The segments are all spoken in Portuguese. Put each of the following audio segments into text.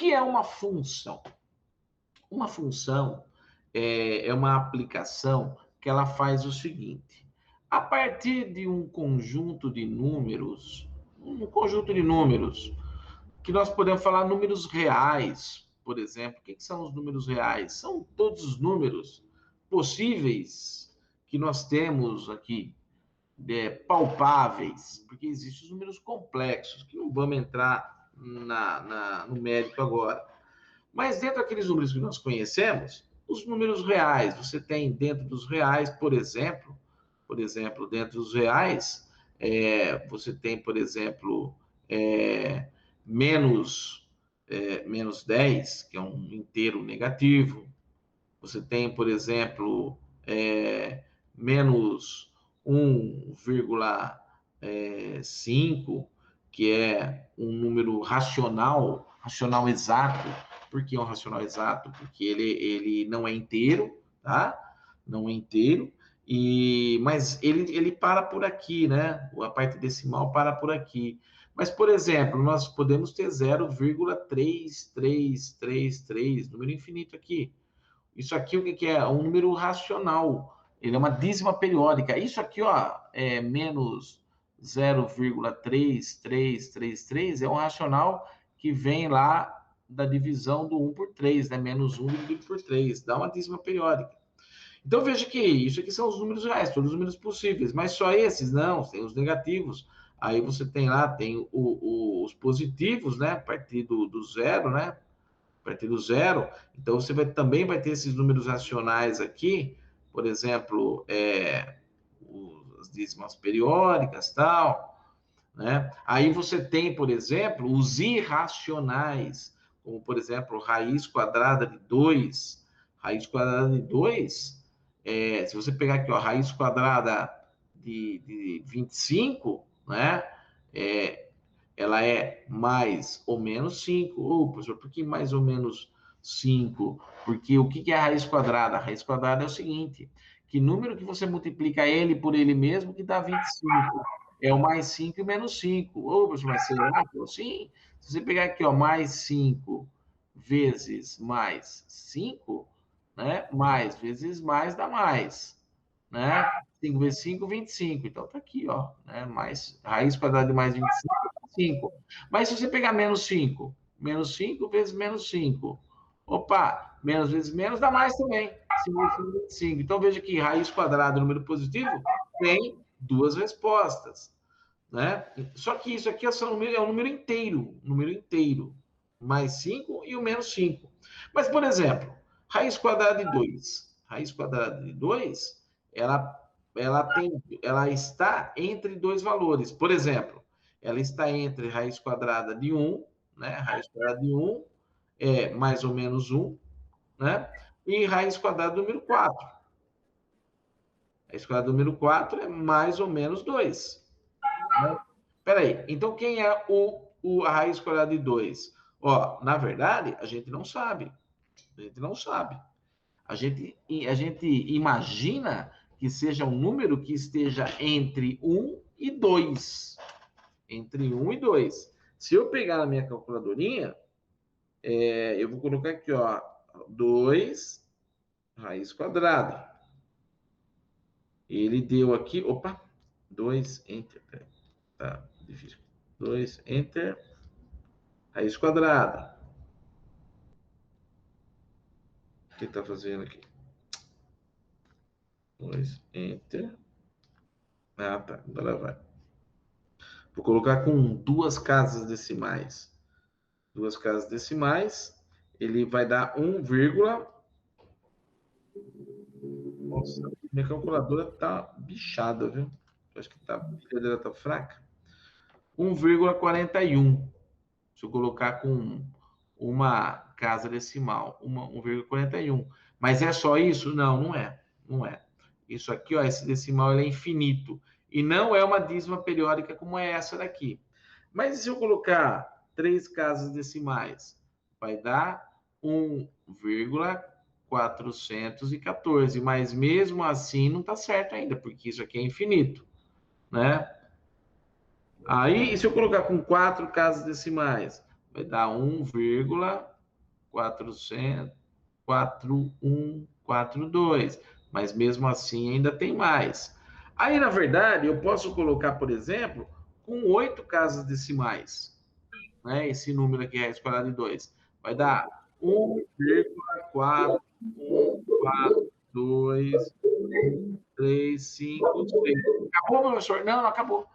que é uma função? Uma função é uma aplicação que ela faz o seguinte: a partir de um conjunto de números, que nós podemos falar números reais, por exemplo. O que são os números reais? São todos os números possíveis que nós temos aqui, palpáveis, porque existem os números complexos, que não vamos entrar no mérito agora. Mas dentro daqueles números que nós conhecemos, os números reais, você tem dentro dos reais, por exemplo, dentro dos reais, você tem, por exemplo, menos 10, que é um inteiro negativo. Você tem, por exemplo, menos 1,5, que é um número racional exato. Por que é um racional exato? Porque ele não é inteiro, tá? Não é inteiro, mas ele para por aqui, né? A parte decimal para por aqui. Mas, por exemplo, nós podemos ter 0,3333, número infinito aqui. Isso aqui, o que é? É um número racional. Ele é uma dízima periódica. Isso aqui, ó, é menos 0,3333, é um racional que vem lá da divisão do 1 por 3, né? Menos 1 dividido por 3. Dá uma dízima periódica. Então, veja que isso aqui são os números reais, todos os números possíveis. Mas só esses? Não, tem os negativos. Aí você tem lá, tem os positivos, né? A partir do zero, né? A partir do zero. Então, você também vai ter esses números racionais aqui, por exemplo, as dízimas periódicas, tal, né? Aí você tem, por exemplo, os irracionais, como, por exemplo, raiz quadrada de 2. Raiz quadrada de 2, se você pegar aqui, ó, raiz quadrada de 25, né? Ela é mais ou menos 5. Ô, professor, por que mais ou menos 5? Porque o que é a raiz quadrada? A raiz quadrada é o seguinte: que número que você multiplica ele por ele mesmo que dá 25? É o mais 5 e o menos 5. Ô, professor, mas será? Sim. Se você pegar aqui, ó, mais 5 vezes mais 5, né? Mais vezes mais dá mais, né? 5 vezes 5, 25. Então, tá aqui, ó, né? Mais, raiz quadrada de mais 25 é 5. Mas se você pegar menos 5 vezes menos 5, opa, menos vezes menos dá mais também. 5 vezes 5, 25. Então, veja que raiz quadrada, número positivo, tem duas respostas, né? Só que isso aqui é um número inteiro, mais 5 e o menos 5. Mas, por exemplo, raiz quadrada de 2. Raiz quadrada de 2, ela está entre dois valores. Por exemplo, ela está entre raiz quadrada de 1, né? Raiz quadrada de 1 é mais ou menos 1, né? E raiz quadrada do número 4. Raiz quadrada do número 4 é mais ou menos 2. Né? Peraí, então quem é a raiz quadrada de 2? Ó, na verdade, a gente não sabe. A gente não sabe. A gente imagina que seja um número que esteja entre 1 e 2. Entre 1 e 2. Se eu pegar na minha calculadorinha, eu vou colocar aqui, ó, 2 raiz quadrada. Ele deu aqui, opa, 2 enter. Tá difícil. 2 enter, raiz quadrada. O que está fazendo aqui? 2 enter. Ah, tá. Agora vai. Vou colocar com duas casas decimais. Duas casas decimais. Ele vai dar 1, nossa, minha calculadora tá bichada, viu? Acho que a brincadeira tá fraca. 1,41. Se eu colocar com uma casa decimal, 1,41. Mas é só isso? Não, não é. Não é. Isso aqui, ó, esse decimal ele é infinito. E não é uma dízima periódica como é essa daqui. Mas se eu colocar três casas decimais, vai dar 1,414. Mas mesmo assim não está certo ainda, porque isso aqui é infinito, né? Aí, e se eu colocar com quatro casas decimais, vai dar 1,414. 400, 4142. Mas mesmo assim ainda tem mais. Aí, na verdade, eu posso colocar, por exemplo, com 8 casas decimais, né? Esse número aqui, raiz quadrada de 2. Vai dar 1,4142, 356. Acabou, professor? Não, não acabou.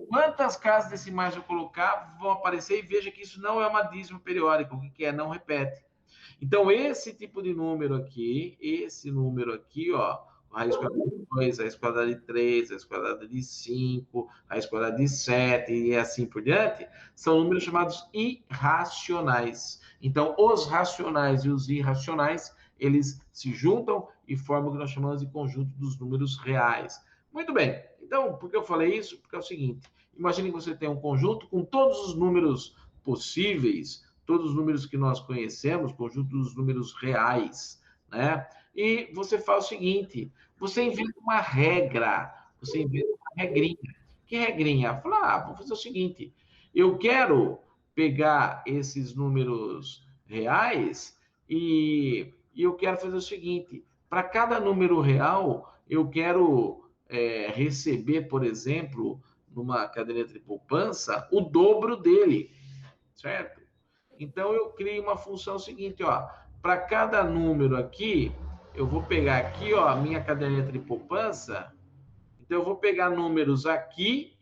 Quantas casas decimais eu colocar vão aparecer e veja que isso não é uma dízimo periódico, o que é? Não repete. Então, esse tipo de número aqui, esse número aqui, ó, raiz quadrada de 2, raiz quadrada de 3, raiz quadrada de 5, raiz quadrada de 7 e assim por diante, são números chamados irracionais. Então, os racionais e os irracionais, eles se juntam e formam o que nós chamamos de conjunto dos números reais. Muito bem. Então, por que eu falei isso? Porque é o seguinte, imagine que você tem um conjunto com todos os números possíveis, todos os números que nós conhecemos, conjunto dos números reais, né? E você faz o seguinte, você inventa uma regra, você inventa uma regrinha. Que regrinha? Fala, vou fazer o seguinte, eu quero pegar esses números reais e eu quero fazer o seguinte, para cada número real, eu quero receber, por exemplo, numa caderneta de poupança, o dobro dele, certo? Então, eu crio uma função seguinte, ó, para cada número aqui, eu vou pegar aqui, ó, a minha caderneta de poupança, então eu vou pegar números aqui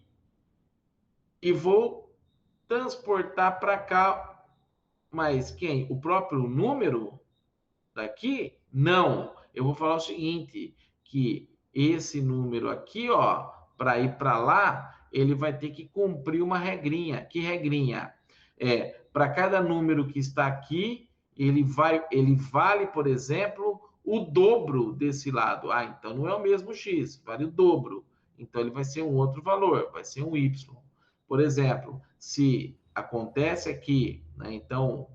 e vou transportar para cá, mas quem? O próprio número daqui? Não. Eu vou falar o seguinte, que esse número aqui, ó, para ir para lá, ele vai ter que cumprir uma regrinha. Que regrinha? Para cada número que está aqui, ele vale, por exemplo, o dobro desse lado. Ah, então não é o mesmo x, vale o dobro. Então ele vai ser um outro valor, vai ser um y. Por exemplo, se acontece aqui, né, então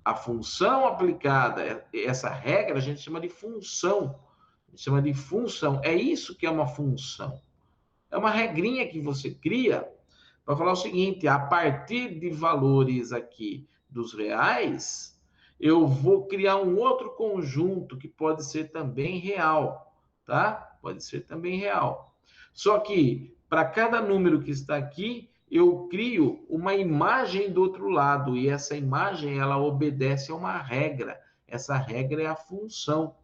a função aplicada, essa regra a gente chama de função. A gente chama de função. É isso que é uma função. É uma regrinha que você cria para falar o seguinte: a partir de valores aqui dos reais, eu vou criar um outro conjunto que pode ser também real, tá? Pode ser também real. Só que para cada número que está aqui, eu crio uma imagem do outro lado e essa imagem ela obedece a uma regra. Essa regra é a função.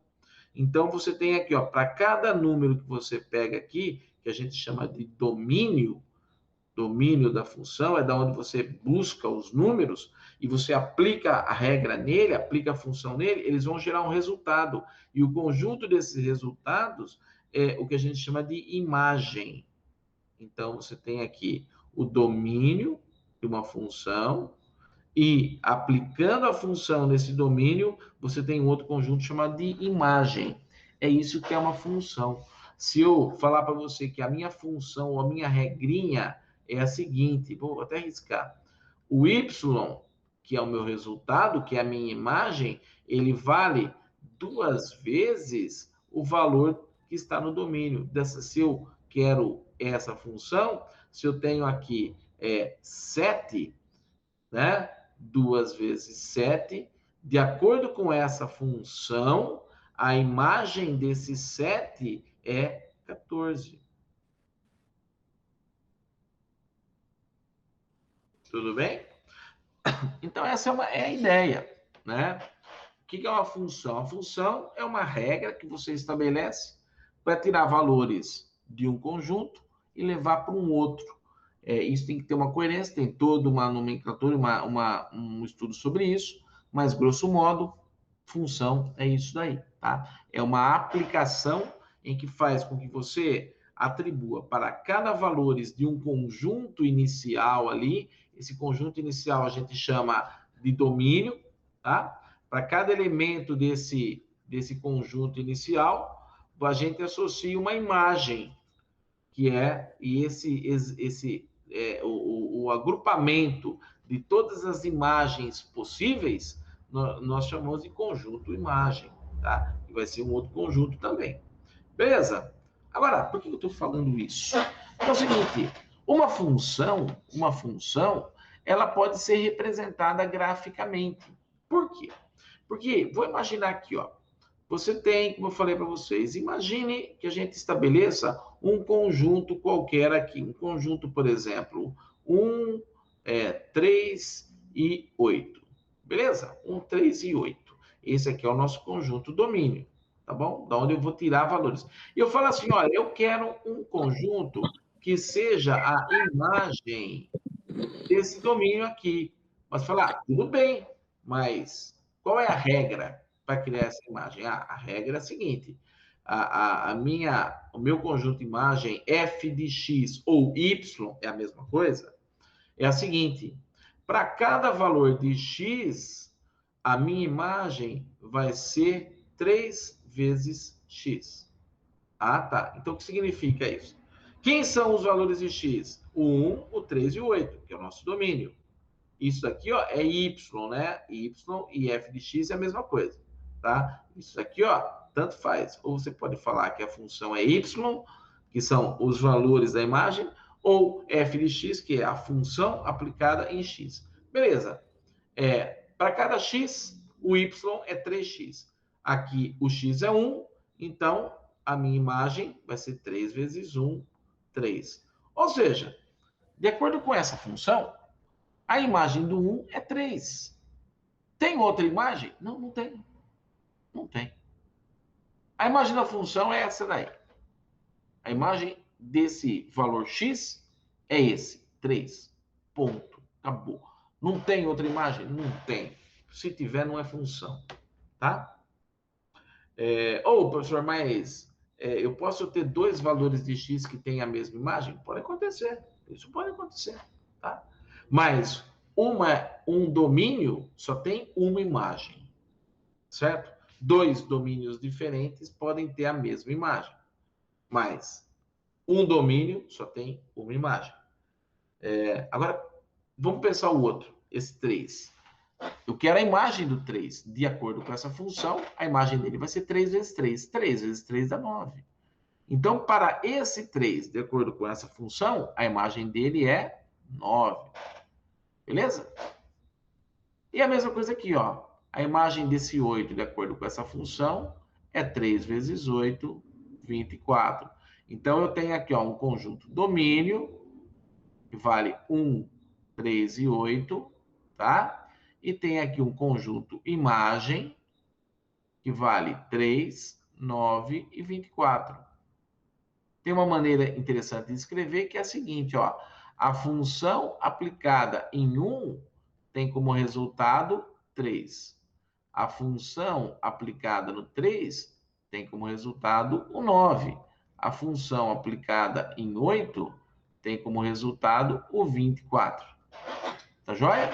Então você tem aqui, ó, para cada número que você pega aqui, que a gente chama de domínio, domínio da função, é da onde você busca os números e você aplica a regra nele, aplica a função nele, eles vão gerar um resultado. E o conjunto desses resultados é o que a gente chama de imagem. Então, você tem aqui o domínio de uma função e aplicando a função nesse domínio, você tem um outro conjunto chamado de imagem. É isso que é uma função. Se eu falar para você que a minha função ou a minha regrinha é a seguinte, vou até arriscar. O y, que é o meu resultado, que é a minha imagem, ele vale 2 vezes o valor que está no domínio. Se eu quero essa função, se eu tenho aqui 7, né? 2 vezes 7, de acordo com essa função, a imagem desse 7 é 14. Tudo bem? Então, essa é a ideia, né? O que é uma função? A função é uma regra que você estabelece para tirar valores de um conjunto e levar para um outro. Isso tem que ter uma coerência, tem toda uma nomenclatura, um estudo sobre isso, mas, grosso modo, função é isso daí, tá? É uma aplicação em que faz com que você atribua para cada valores de um conjunto inicial ali, esse conjunto inicial a gente chama de domínio, tá? Para cada elemento desse conjunto inicial, a gente associa uma imagem, que o agrupamento de todas as imagens possíveis, nós chamamos de conjunto imagem, tá? E vai ser um outro conjunto também. Beleza? Agora, por que eu estou falando isso? É o seguinte, uma função, ela pode ser representada graficamente, Por quê? Porque, vou imaginar aqui, ó. Você tem, como eu falei para vocês, imagine que a gente estabeleça um conjunto qualquer aqui. Um conjunto, por exemplo, 1, 3 e 8. Beleza? 1, 3 e 8. Esse aqui é o nosso conjunto domínio, tá bom? Da onde eu vou tirar valores. E eu falo assim, olha, eu quero um conjunto que seja a imagem desse domínio aqui. Mas falar, tudo bem, mas qual é a regra para criar essa imagem? A regra é a seguinte: o meu conjunto de imagem f de x ou y é a mesma coisa. É a seguinte: para cada valor de x, a minha imagem vai ser 3 vezes x. Ah, tá. Então, o que significa isso? Quem são os valores de x? O 1, o 3 e o 8, que é o nosso domínio. Isso daqui, ó, é y, né? Y e f de x é a mesma coisa, tá? Isso aqui, ó, tanto faz. Ou você pode falar que a função é y, que são os valores da imagem, ou f de x, que é a função aplicada em x. Beleza. Para cada x, o y é 3x. Aqui o x é 1, então a minha imagem vai ser 3 vezes 1, 3. Ou seja, de acordo com essa função, a imagem do 1 é 3. Tem outra imagem? Não, não tem. Não tem. A imagem da função é essa daí. A imagem desse valor x é esse, 3. Ponto. Acabou. Não tem outra imagem? Não tem. Se tiver, não é função. Tá? Professor, mas eu posso ter dois valores de x que têm a mesma imagem? Pode acontecer. Isso pode acontecer. Tá? Mas um domínio só tem uma imagem, certo? Dois domínios diferentes podem ter a mesma imagem, mas um domínio só tem uma imagem. Agora, vamos pensar o outro, esse 3. Eu quero a imagem do 3. De acordo com essa função, a imagem dele vai ser 3 vezes 3. 3 vezes 3 dá 9. Então, para esse 3, de acordo com essa função, a imagem dele é 9. Beleza? E a mesma coisa aqui, ó. A imagem desse 8, de acordo com essa função, é 3 vezes 8, 24. Então, eu tenho aqui, ó, um conjunto domínio, que vale 1, 3 e 8, tá? E tem aqui um conjunto imagem, que vale 3, 9 e 24. Tem uma maneira interessante de escrever, que é a seguinte, ó. A função aplicada em 1 tem como resultado 3. A função aplicada no 3 tem como resultado o 9. A função aplicada em 8 tem como resultado o 24. Tá joia?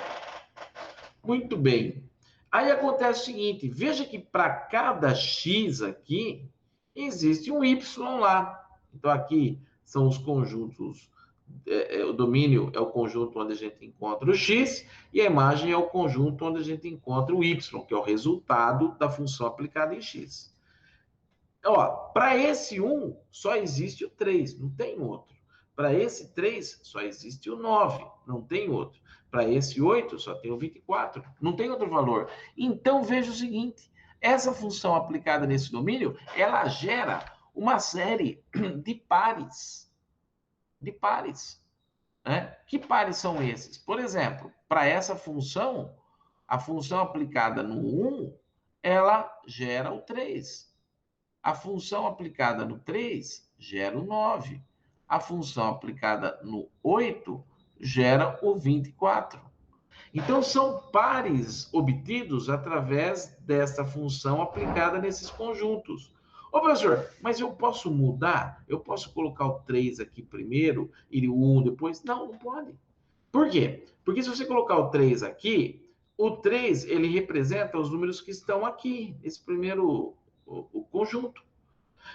Muito bem. Aí acontece o seguinte, veja que para cada x aqui, existe um y lá. Então aqui são os conjuntos, o domínio é o conjunto onde a gente encontra o x, e a imagem é o conjunto onde a gente encontra o y, que é o resultado da função aplicada em x. Para esse 1, só existe o 3, não tem outro. Para esse 3, só existe o 9, não tem outro. Para esse 8, só tem o 24, não tem outro valor. Então, veja o seguinte, essa função aplicada nesse domínio, ela gera uma série de pares. De pares. Né? Que pares são esses? Por exemplo, para essa função, a função aplicada no 1, ela gera o 3. A função aplicada no 3 gera o 9. A função aplicada no 8 gera o 24. Então, são pares obtidos através dessa função aplicada nesses conjuntos. Ô, professor, mas eu posso mudar? Eu posso colocar o 3 aqui primeiro e o 1 depois? Não, não pode. Por quê? Porque se você colocar o 3 aqui, o 3 ele representa os números que estão aqui, esse primeiro o conjunto.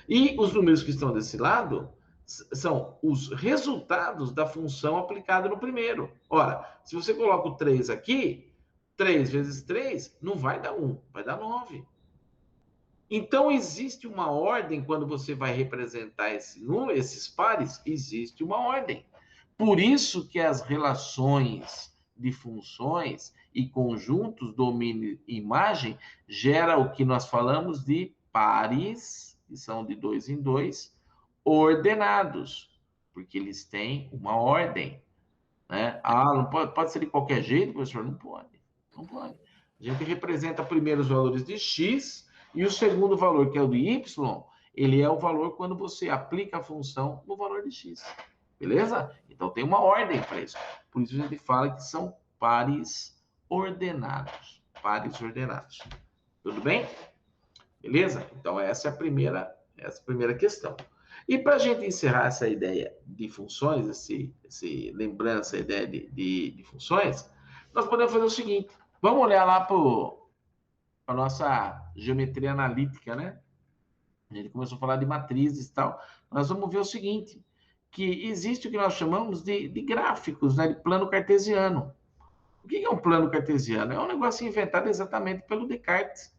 E os números que estão desse lado são os resultados da função aplicada no primeiro. Ora, se você coloca o 3 aqui, 3 vezes 3 não vai dar 1, vai dar 9. Então, existe uma ordem quando você vai representar esses pares, existe uma ordem. Por isso que as relações de funções e conjuntos, domínio e imagem, gera o que nós falamos de pares, que são de 2 em 2, ordenados, porque eles têm uma ordem, né? Ah, não pode ser de qualquer jeito, professor? Não pode, não pode. A gente representa primeiro os valores de x e o segundo valor, que é o de y, ele é o valor quando você aplica a função no valor de x. Beleza? Então tem uma ordem para isso. Por isso a gente fala que são pares ordenados. Pares ordenados. Tudo bem? Beleza? Então essa é a primeira questão. E para a gente encerrar essa ideia de funções, essa ideia de funções, nós podemos fazer o seguinte. Vamos olhar lá para a nossa geometria analítica, né? A gente começou a falar de matrizes e tal. Nós vamos ver o seguinte, que existe o que nós chamamos de gráficos, né? De plano cartesiano. O que é um plano cartesiano? É um negócio inventado exatamente pelo Descartes.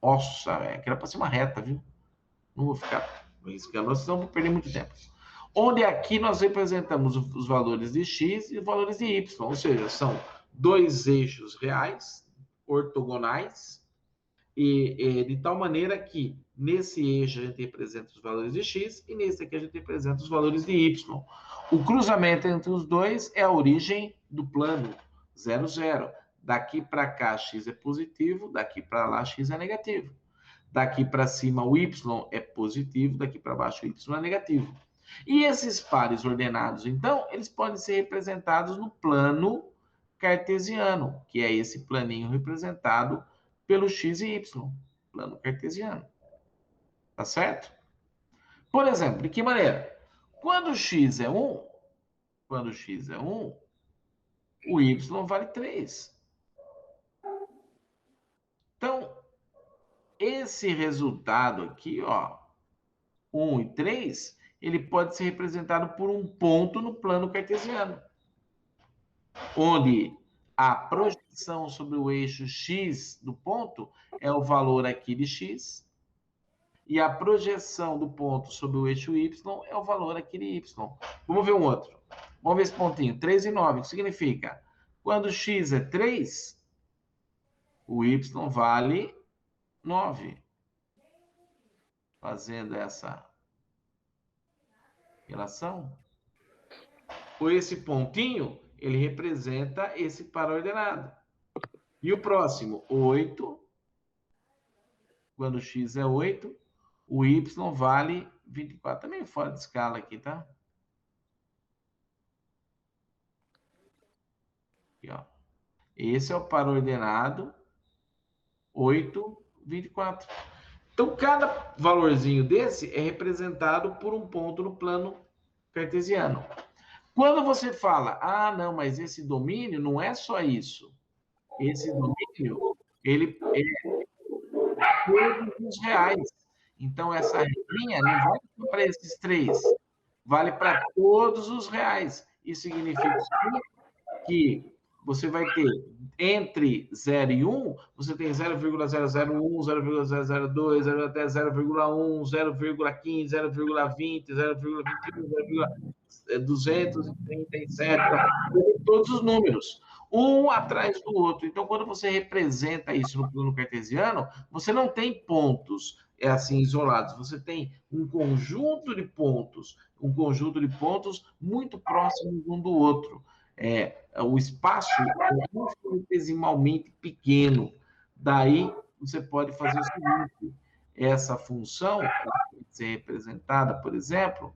Nossa, que era para ser uma reta, viu? Não vou ficar riscando, senão vou perder muito tempo. Onde aqui nós representamos os valores de x e os valores de y, ou seja, são dois eixos reais, ortogonais, e de tal maneira que nesse eixo a gente representa os valores de x e nesse aqui a gente representa os valores de y. O cruzamento entre os dois é a origem do plano 0, 0. Daqui para cá x é positivo, daqui para lá x é negativo. Daqui para cima o y é positivo, daqui para baixo o y é negativo. E esses pares ordenados, então, eles podem ser representados no plano cartesiano, que é esse planinho representado pelo x e y, plano cartesiano. Tá certo? Por exemplo, de que maneira? Quando x é 1, o y vale 3. Então, esse resultado aqui, ó, 1 e 3, ele pode ser representado por um ponto no plano cartesiano, onde a projeção sobre o eixo x do ponto é o valor aqui de x, e a projeção do ponto sobre o eixo y é o valor aqui de y. Vamos ver um outro. Vamos ver esse pontinho. 3 e 9. O que significa? Quando x é 3, o y vale 9. Fazendo essa relação. Ou esse pontinho, ele representa esse par ordenado. E o próximo, 8. Quando x é 8, o y vale 24. Tá meio fora de escala aqui, tá? Aqui, ó. Esse é o par ordenado 8, 24. Então, cada valorzinho desse é representado por um ponto no plano cartesiano. Quando você fala, ah, não, mas esse domínio não é só isso. Esse domínio, ele é todos os reais. Então, essa regrinha não vale para esses 3, vale para todos os reais. Isso significa que você vai ter entre 0 e 1, você tem 0,001, 0,002, até 0,1, 0,15, 0,20, 0,21, 0,237, todos os números, um atrás do outro. Então, quando você representa isso no plano cartesiano, você não tem pontos assim isolados, você tem um conjunto de pontos muito próximos um do outro. O espaço é infinitesimalmente pequeno. Daí, você pode fazer o seguinte, essa função pode ser representada, por exemplo,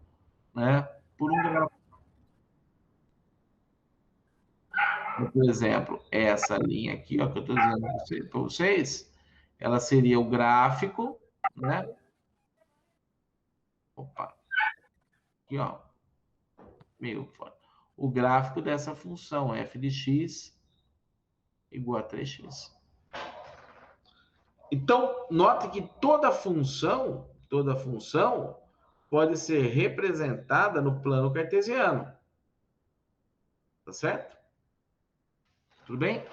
né, por um gráfico. Por exemplo, essa linha aqui, ó, que eu estou dizendo para vocês, ela seria o gráfico, né? Opa! Aqui, ó. Meio fora. O gráfico dessa função, f de x igual a 3x. Então, note que toda função pode ser representada no plano cartesiano. Tá certo? Tudo bem?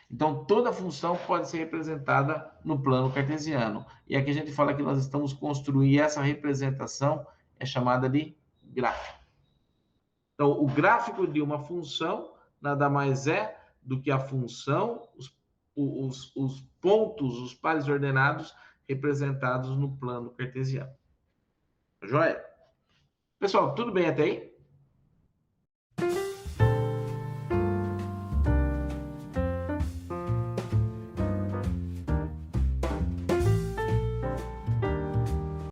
Então, toda função pode ser representada no plano cartesiano. E aqui a gente fala que nós estamos construindo essa representação, é chamada de gráfico. Então, o gráfico de uma função nada mais é do que a função, os pontos, os pares ordenados representados no plano cartesiano. Joia? Pessoal, tudo bem até aí?